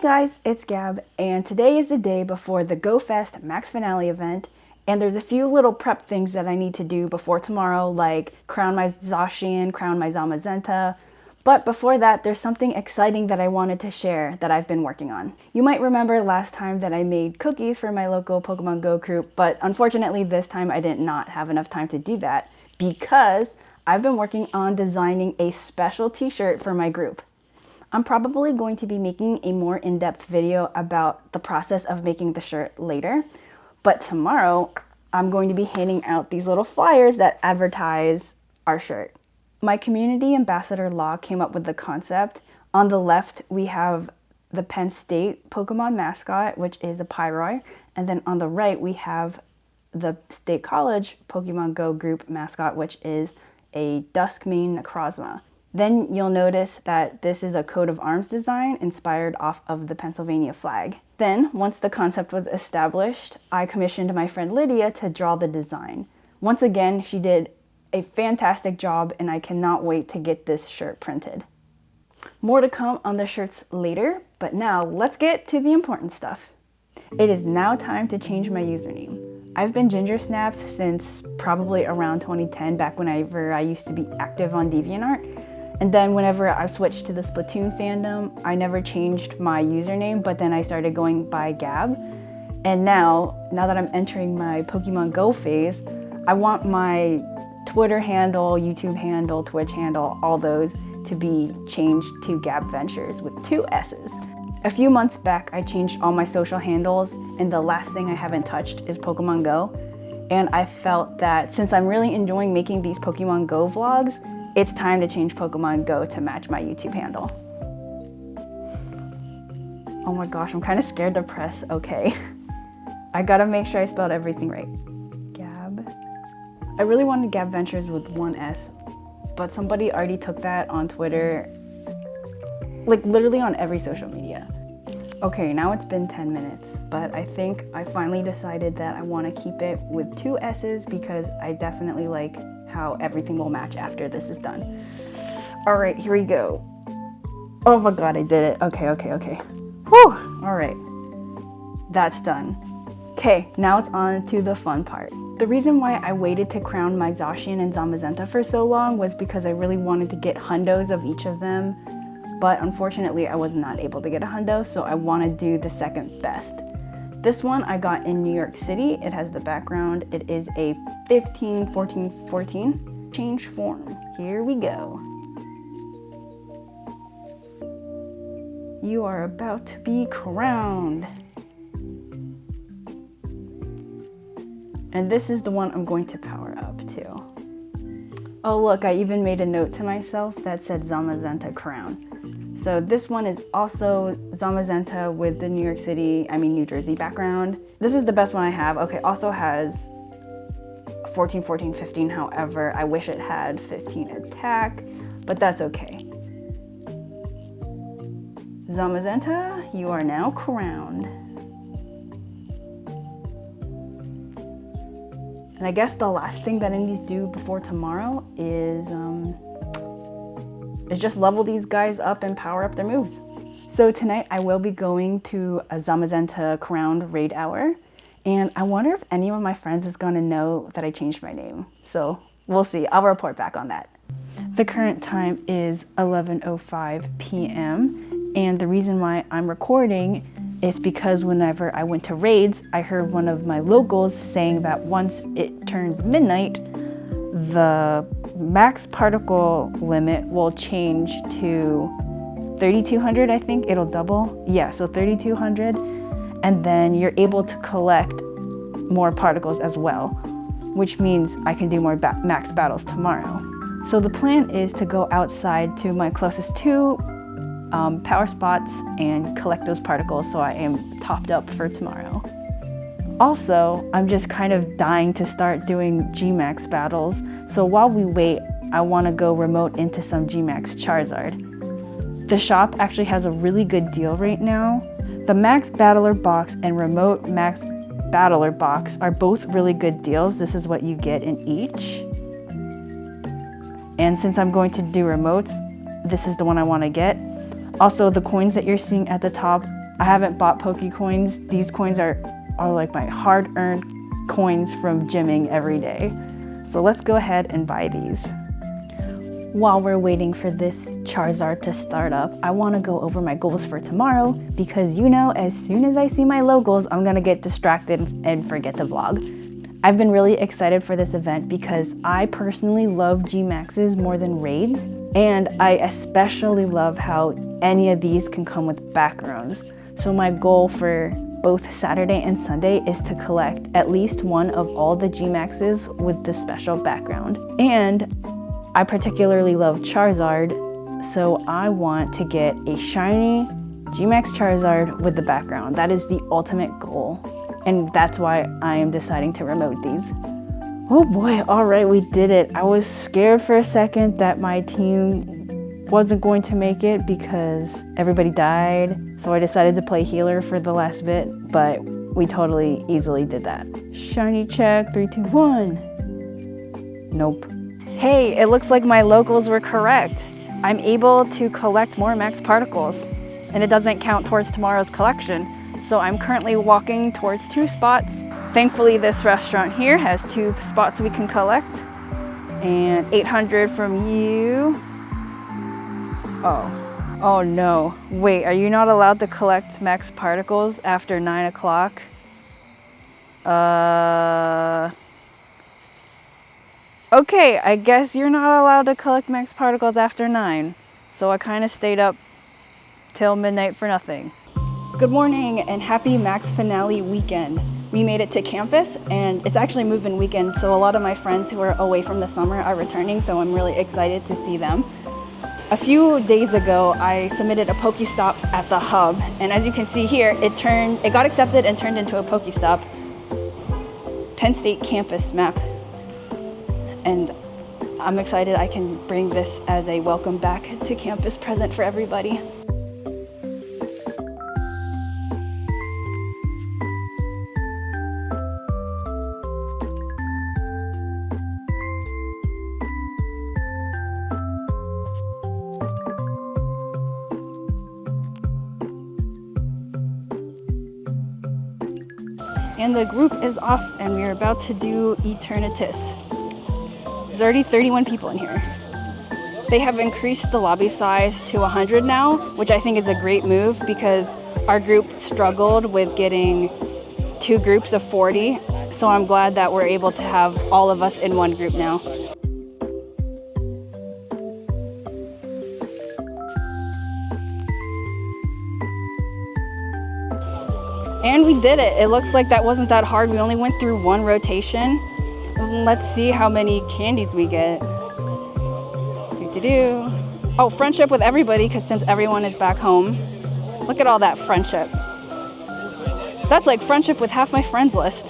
guys, it's Gab, and today is the day before the Go Fest Max Finale event, and there's a few little prep things that I need to do before tomorrow, like crown my Zacian, crown my Zamazenta. But before that, there's something exciting that I wanted to share that I've been working on. You might remember last time that I made cookies for my local Pokemon Go group, but unfortunately this time I did not have enough time to do that because I've been working on designing a special t-shirt for my group. I'm probably going to be making a more in-depth video about the process of making the shirt later, but tomorrow I'm going to be handing out these little flyers that advertise our shirt. My community ambassador Law came up with the concept. On the left we have the Penn State Pokemon mascot, which is a Pyroy, and then on the right we have the State College Pokemon Go group mascot, which is a Duskmane Necrozma. Then you'll notice that this is a coat of arms design inspired off of the Pennsylvania flag. Then, once the concept was established, I commissioned my friend Lydia to draw the design. Once again, she did a fantastic job and I cannot wait to get this shirt printed. More to come on the shirts later, but now let's get to the important stuff. It is now time to change my username. I've been Ginger Snaps since probably around 2010, back whenever I used to be active on DeviantArt. And then whenever I switched to the Splatoon fandom, I never changed my username, but then I started going by Gab. And now that I'm entering my Pokemon Go phase, I want my Twitter handle, YouTube handle, Twitch handle, all those to be changed to Gab Ventures with 2 S's. A few months back, I changed all my social handles, and the last thing I haven't touched is Pokemon Go. And I felt that since I'm really enjoying making these Pokemon Go vlogs, it's time to change Pokemon Go to match my YouTube handle. Oh my gosh, I'm kind of scared to press OK. I gotta make sure I spelled everything right. Gab. I really wanted Gab Ventures with 1 S, but somebody already took that on Twitter, like literally on every social media. Okay, now it's been 10 minutes, but I think I finally decided that I want to keep it with 2 S's because I definitely like how everything will match after this is done. All right, here we go. Oh my God, I did it. Okay. Whew, all right, that's done. Okay, now it's on to the fun part. The reason why I waited to crown my Zacian and Zamazenta for so long was because I really wanted to get hundos of each of them, but unfortunately I was not able to get a hundo, so I want to do the second best. This one I got in New York City. It has the background. It is a 15-14-14 change form. Here we go. You are about to be crowned. And this is the one I'm going to power up to. Oh look, I even made a note to myself that said Zamazenta crown. So this one is also Zamazenta with the New Jersey background. This is the best one I have. Okay, also has 14-14-15, however, I wish it had 15 attack, but that's okay. Zamazenta, you are now crowned. And I guess the last thing that I need to do before tomorrow is just level these guys up and power up their moves. So tonight I will be going to a Zamazenta crowned raid hour, and I wonder if any of my friends is gonna know that I changed my name. So we'll see, I'll report back on that. The current time is 11:05 p.m. and the reason why I'm recording is because whenever I went to raids, I heard one of my locals saying that once it turns midnight, the max particle limit will change to 3,200, I think. It'll double. Yeah, so 3,200. And then you're able to collect more particles as well, which means I can do more max battles tomorrow. So the plan is to go outside to my closest 2 power spots and collect those particles so I am topped up for tomorrow. Also, I'm just kind of dying to start doing Gmax battles, so while we wait, I want to go remote into some Gmax Charizard. The shop actually has a really good deal right now. The Max Battler box and Remote Max Battler box are both really good deals. This is what you get in each. And since I'm going to do remotes, this is the one I want to get. Also, the coins that you're seeing at the top, I haven't bought Poke coins. These coins are like my hard-earned coins from gymming every day. So let's go ahead and buy these. While we're waiting for this Charizard to start up, I want to go over my goals for tomorrow because as soon as I see my logos, I'm going to get distracted and forget to vlog. I've been really excited for this event because I personally love Gmaxes more than raids, and I especially love how any of these can come with backgrounds. So my goal for both Saturday and Sunday is to collect at least one of all the Gmaxes with the special background. And I particularly love Charizard, so I want to get a shiny Gmax Charizard with the background. That is the ultimate goal, and that's why I am deciding to remote these. Oh boy, all right, we did it. I was scared for a second that my team wasn't going to make it because everybody died, so I decided to play healer for the last bit, but we totally easily did that. Shiny check, 3, 2, 1. Nope. Hey, it looks like my locals were correct. I'm able to collect more max particles, and it doesn't count towards tomorrow's collection. So I'm currently walking towards 2 spots. Thankfully, this restaurant here has 2 spots we can collect, and 800 from you. Oh no. Wait, are you not allowed to collect max particles after 9 o'clock? Okay, I guess you're not allowed to collect max particles after 9. So I kind of stayed up till midnight for nothing. Good morning and happy max finale weekend. We made it to campus and it's actually move-in weekend, so a lot of my friends who are away from the summer are returning, so I'm really excited to see them. A few days ago, I submitted a Pokestop at the hub, and as you can see here, it got accepted and turned into a Pokestop. Penn State campus map. And I'm excited I can bring this as a welcome back to campus present for everybody. And the group is off and we're about to do Eternatus. There's already 31 people in here. They have increased the lobby size to 100 now, which I think is a great move because our group struggled with getting 2 groups of 40. So I'm glad that we're able to have all of us in one group now. And we did it. It looks like that wasn't that hard. We only went through 1 rotation. Let's see how many candies we get. Oh, friendship with everybody, because since everyone is back home. Look at all that friendship. That's like friendship with half my friends list.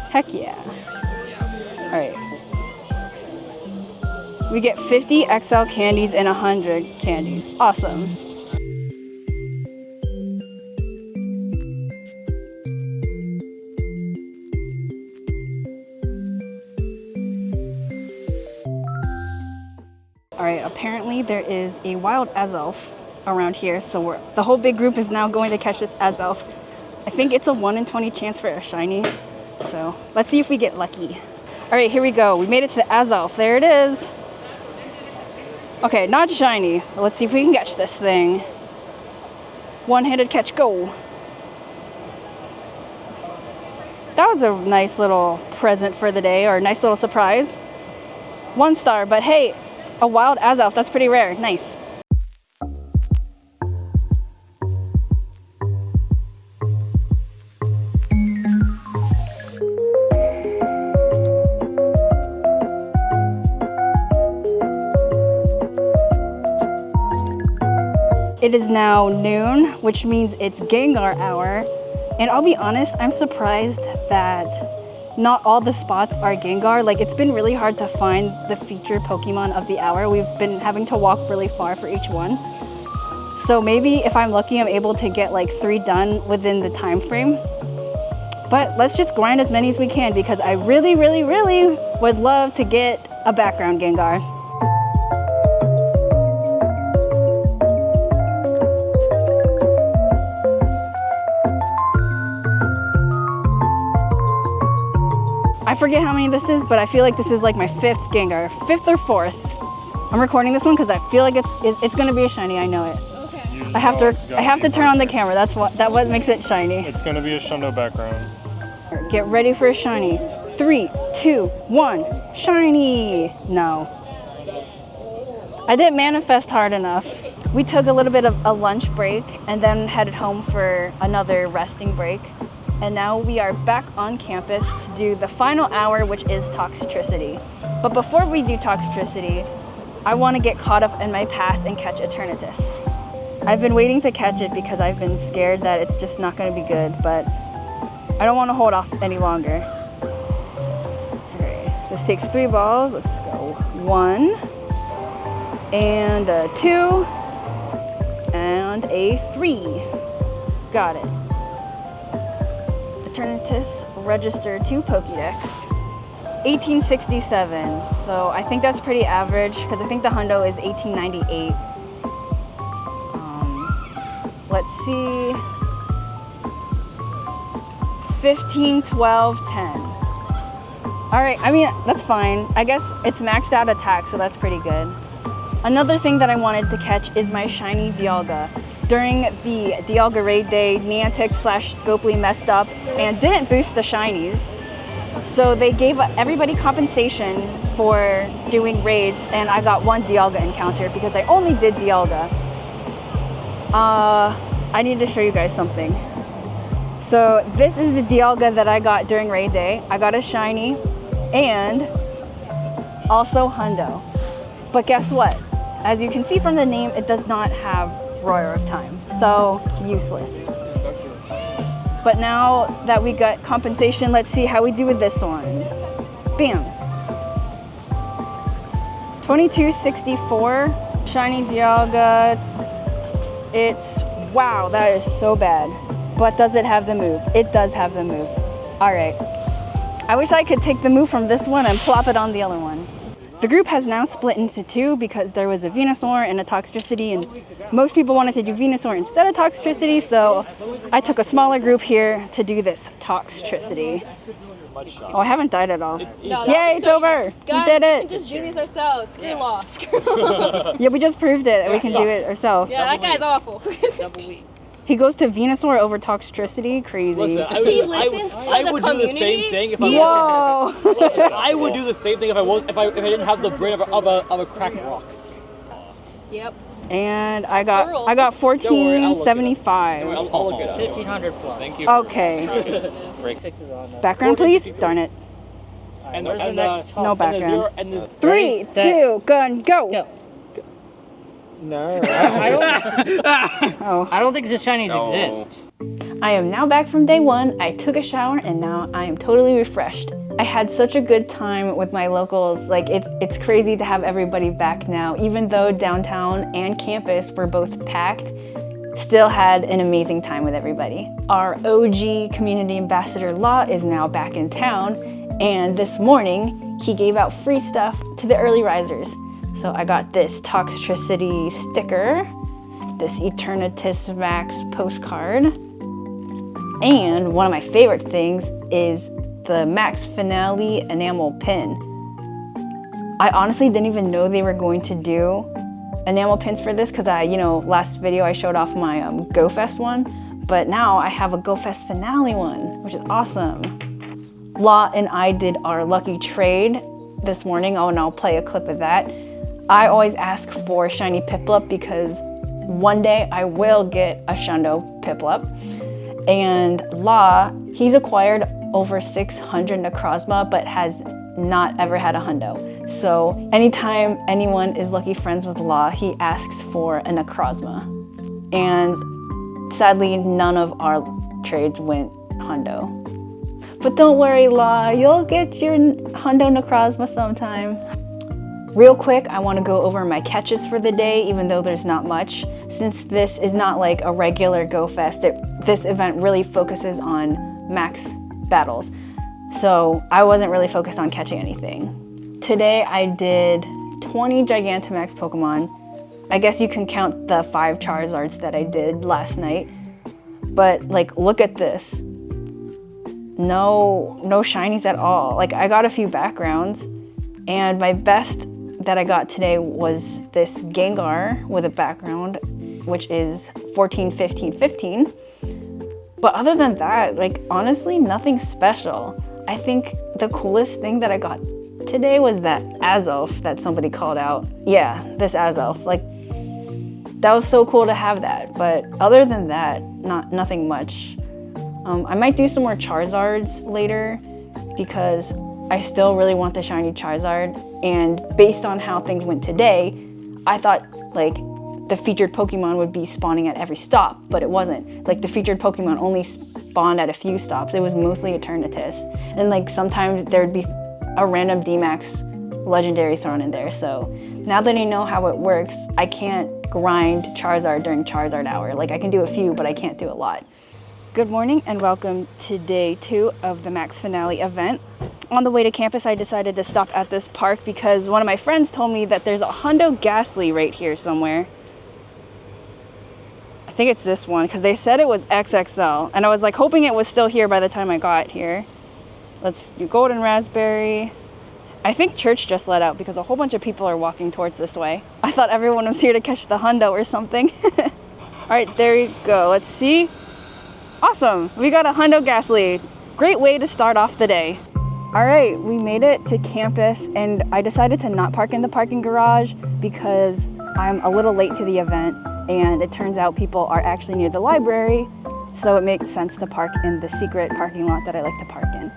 Heck yeah. All right. We get 50 XL candies and 100 candies. Awesome. All right, apparently there is a wild Azelf around here, so the whole big group is now going to catch this Azelf. I think it's a 1 in 20 chance for a shiny, so let's see if we get lucky. All right, here we go. We made it to the Azelf. There it is. Okay, not shiny. Let's see if we can catch this thing. One-handed catch, go. That was a nice little present for the day, or a nice little surprise. 1 star, but hey, a wild Azelf, that's pretty rare. Nice. It is now noon, which means it's Gengar hour. And I'll be honest, I'm surprised that not all the spots are Gengar. Like, it's been really hard to find the featured Pokemon of the hour. We've been having to walk really far for each one. So maybe if I'm lucky, I'm able to get like 3 done within the time frame. But let's just grind as many as we can because I really, really, really would love to get a background Gengar. forget how many this is, but I feel like this is like my 5th Gengar. 5th or 4th. I'm recording this one because I feel like it's gonna be a shiny, I know it. Okay. I have to turn on the camera, that's what makes it shiny. It's gonna be a Shundo background. Get ready for a shiny. 3, 2, 1, shiny! No. I didn't manifest hard enough. We took a little bit of a lunch break and then headed home for another resting break. And now we are back on campus to do the final hour, which is Toxtricity. But before we do Toxtricity, I want to get caught up in my past and catch Eternatus. I've been waiting to catch it because I've been scared that it's just not going to be good, but I don't want to hold off any longer. Okay, this takes 3 balls. Let's go. 1 and a 2 and a 3. Got it. Eternatus registered to Pokédex. 1867. So I think that's pretty average because I think the Hundo is 1898. Let's see. 15, 12, 10. All right, I mean, that's fine. I guess it's maxed out attack, so that's pretty good. Another thing that I wanted to catch is my shiny Dialga. During the Dialga raid day, Niantic/Scopely messed up and didn't boost the shinies. So they gave everybody compensation for doing raids, and I got 1 Dialga encounter because I only did Dialga. I need to show you guys something. So this is the Dialga that I got during raid day. I got a shiny and also Hundo. But guess what? As you can see from the name, it does not have Roar of Time, so useless. But now that we got compensation, let's see how we do with this one. Bam. 2264, shiny Dialga. It's, wow, that is so bad. But does it have the move? It does have the move. All right. I wish I could take the move from this one and plop it on the other one. The group has now split into 2 because there was a Venusaur and a Toxtricity, and most people wanted to do Venusaur instead of Toxtricity, so I took a smaller group here to do this Toxtricity. Oh, I haven't died at all. No, yay, it's over! Guys, we did it! We can just do these ourselves. Screw law. Screw law. Yeah, we just proved it that we can do it ourselves. Yeah, that guy's awful. He goes to Venusaur over Toxtricity? Crazy. He listens to I the would community. do the same thing if I Whoa! I would do the same thing if I didn't have the brain of a cracked rock. Yep. And I got 1475. I'll look it up. 1500 plus. Thank you. Okay. Break 6 is on. Background, please. Darn it. And where's the next no background. 3, Ready, 2, gun, go. No. Oh. I don't think the shinies exist. I am now back from day 1. I took a shower and now I am totally refreshed. I had such a good time with my locals. Like it's crazy to have everybody back now. Even though downtown and campus were both packed, still had an amazing time with everybody. Our OG community ambassador Law is now back in town, and this morning he gave out free stuff to the early risers. So I got this Toxtricity sticker, this Eternatus Max postcard, and one of my favorite things is the Max Finale enamel pin. I honestly didn't even know they were going to do enamel pins for this because last video I showed off my GoFest one, but now I have a GoFest Finale one, which is awesome. Law and I did our lucky trade this morning. Oh, and I'll play a clip of that. I always ask for shiny Piplup because one day I will get a Shundo Piplup. And Law, he's acquired over 600 Necrozma, but has not ever had a Hundo. So anytime anyone is lucky friends with Law, he asks for a Necrozma. And sadly, none of our trades went Hundo. But don't worry, Law, you'll get your Hundo Necrozma sometime. Real quick, I want to go over my catches for the day, even though there's not much. Since this is not like a regular GoFest, this event really focuses on max battles. So I wasn't really focused on catching anything. Today I did 20 Gigantamax Pokemon. I guess you can count the 5 Charizards that I did last night. But like, look at this. no shinies at all. Like I got a few backgrounds, and my best that I got today was this Gengar with a background, which is 14, 15, 15. But other than that, like honestly, nothing special. I think the coolest thing that I got today was that Azelf that somebody called out. Yeah, this Azelf. Like that was so cool to have that. But other than that, nothing much. I might do some more Charizards later because I still really want the shiny Charizard. And based on how things went today, I thought like the featured Pokemon would be spawning at every stop, but it wasn't. Like the featured Pokemon only spawned at a few stops. It was mostly Eternatus. And like sometimes there'd be a random Gmax legendary thrown in there. So now that I know how it works, I can't grind Charizard during Charizard hour. Like I can do a few, but I can't do a lot. Good morning and welcome to day 2 of the Max Finale event. On the way to campus, I decided to stop at this park because one of my friends told me that there's a Hundo Gastly right here somewhere. I think it's this one because they said it was XXL, and I was like hoping it was still here by the time I got here. Let's do golden raspberry. I think church just let out because a whole bunch of people are walking towards this way. I thought everyone was here to catch the Hundo or something. All right, there you go. Let's see. Awesome, we got a Hundo Gastly. Great way to start off the day. All right, we made it to campus and I decided to not park in the parking garage because I'm a little late to the event and it turns out people are actually near the library, so it makes sense to park in the secret parking lot that I like to park in.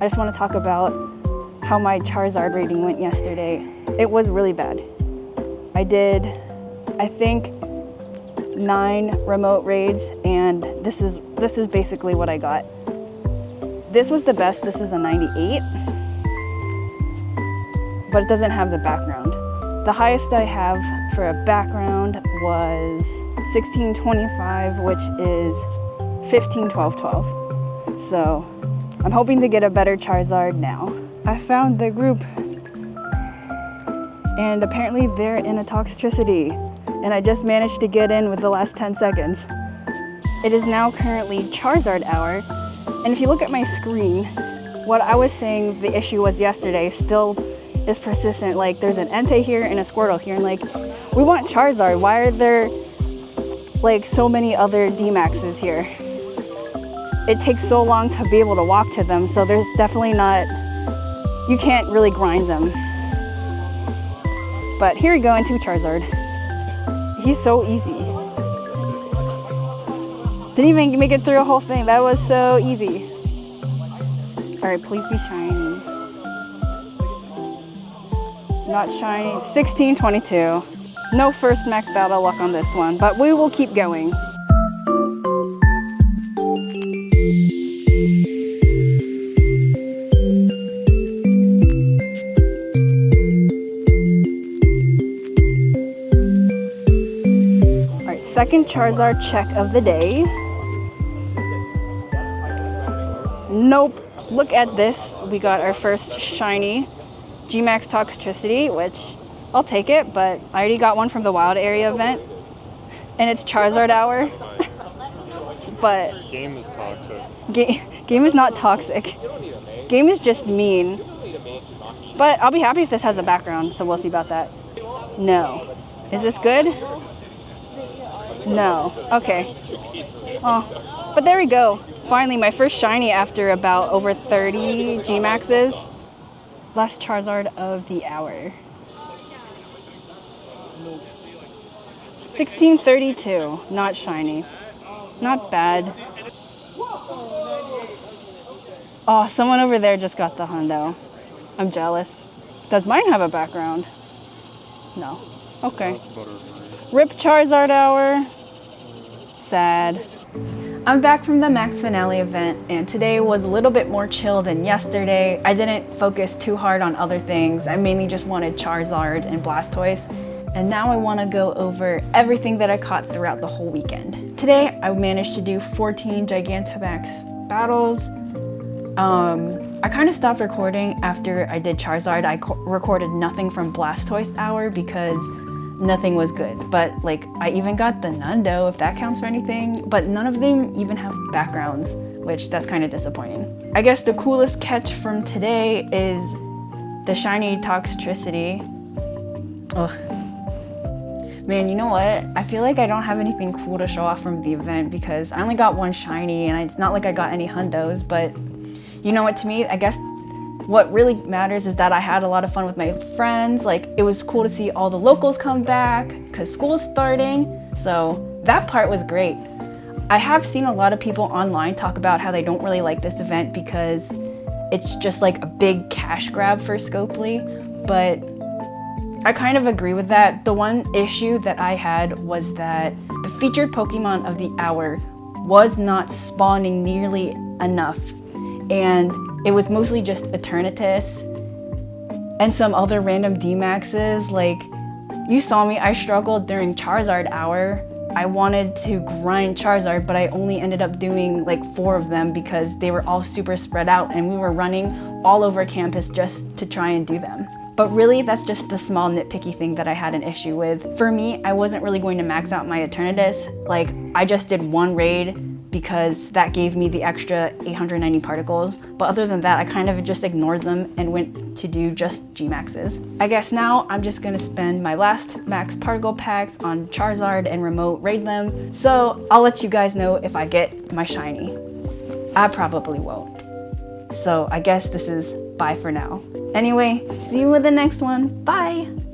I just want to talk about how my Charizard rating went yesterday. It was really bad. I did, I think, 9 remote raids, and this is basically what I got. This was the best. This is a 98, but it doesn't have the background. The highest that I have for a background was 1625, which is 151212. So I'm hoping to get a better Charizard now. I found the group, and apparently they're in a Toxtricity, and I just managed to get in with the last 10 seconds. It is now currently Charizard hour, and if you look at my screen, what I was saying the issue was yesterday still is persistent. Like there's an Entei here and a Squirtle here, and like we want Charizard. Why are there like so many other D-Maxes here? It takes so long to be able to walk to them, so there's definitely not, you can't really grind them. But here we go into Charizard. He's so easy. Didn't even make it through a whole thing. That was so easy. All right, please be shiny. Not shiny. 1622. No first max battle luck on this one, but we will keep going. All right, second Charizard check of the day. Nope. Look at this. We got our first shiny Gmax Toxtricity, which I'll take it, but I already got one from the Wild Area event, and it's Charizard hour. But Game is toxic. Game is not toxic. Game is just mean. But I'll be happy if this has a background, so we'll see about that. No. Is this good? No. Okay. Oh, but there we go. Finally, my first shiny after about over 30 Gmaxes. Last Charizard of the hour. 1632, not shiny. Not bad. Oh, someone over there just got the Hundo. I'm jealous. Does mine have a background? No. Okay. Rip Charizard hour. Sad. I'm back from the Max Finale event, and today was a little bit more chill than yesterday. I didn't focus too hard on other things. I mainly just wanted Charizard and Blastoise. And now I want to go over everything that I caught throughout the whole weekend. Today, I managed to do 14 Gigantamax battles. I kind of stopped recording after I did Charizard. I recorded nothing from Blastoise hour because nothing was good. But like, I even got the Nundo, if that counts for anything. But none of them even have backgrounds. which that's kind of disappointing. I guess the coolest catch from today is the shiny Toxtricity. Ugh. Man, you know what? I feel like I don't have anything cool to show off from the event because I only got one shiny and it's not like I got any hundos, but you know what, to me, I guess what really matters is that I had a lot of fun with my friends. Like, it was cool to see all the locals come back because school's starting, so that part was great. I have seen a lot of people online talk about how they don't really like this event because it's just like a big cash grab for Scopely, but I kind of agree with that. The one issue that I had was that the featured Pokemon of the hour was not spawning nearly enough, and it was mostly just Eternatus and some other random D-Maxes. Like, you saw me, I struggled during Charizard hour. I wanted to grind Charizard, but I only ended up doing like 4 of them because they were all super spread out and we were running all over campus just to try and do them. But really, that's just the small nitpicky thing that I had an issue with. For me, I wasn't really going to max out my Eternatus. Like, I just did 1 raid because that gave me the extra 890 particles. But other than that, I kind of just ignored them and went to do just Gmaxes. I guess now I'm just gonna spend my last max particle packs on Charizard and remote raid them. So I'll let you guys know if I get my shiny. I probably won't. So I guess this is bye for now. Anyway, see you with the next one. Bye!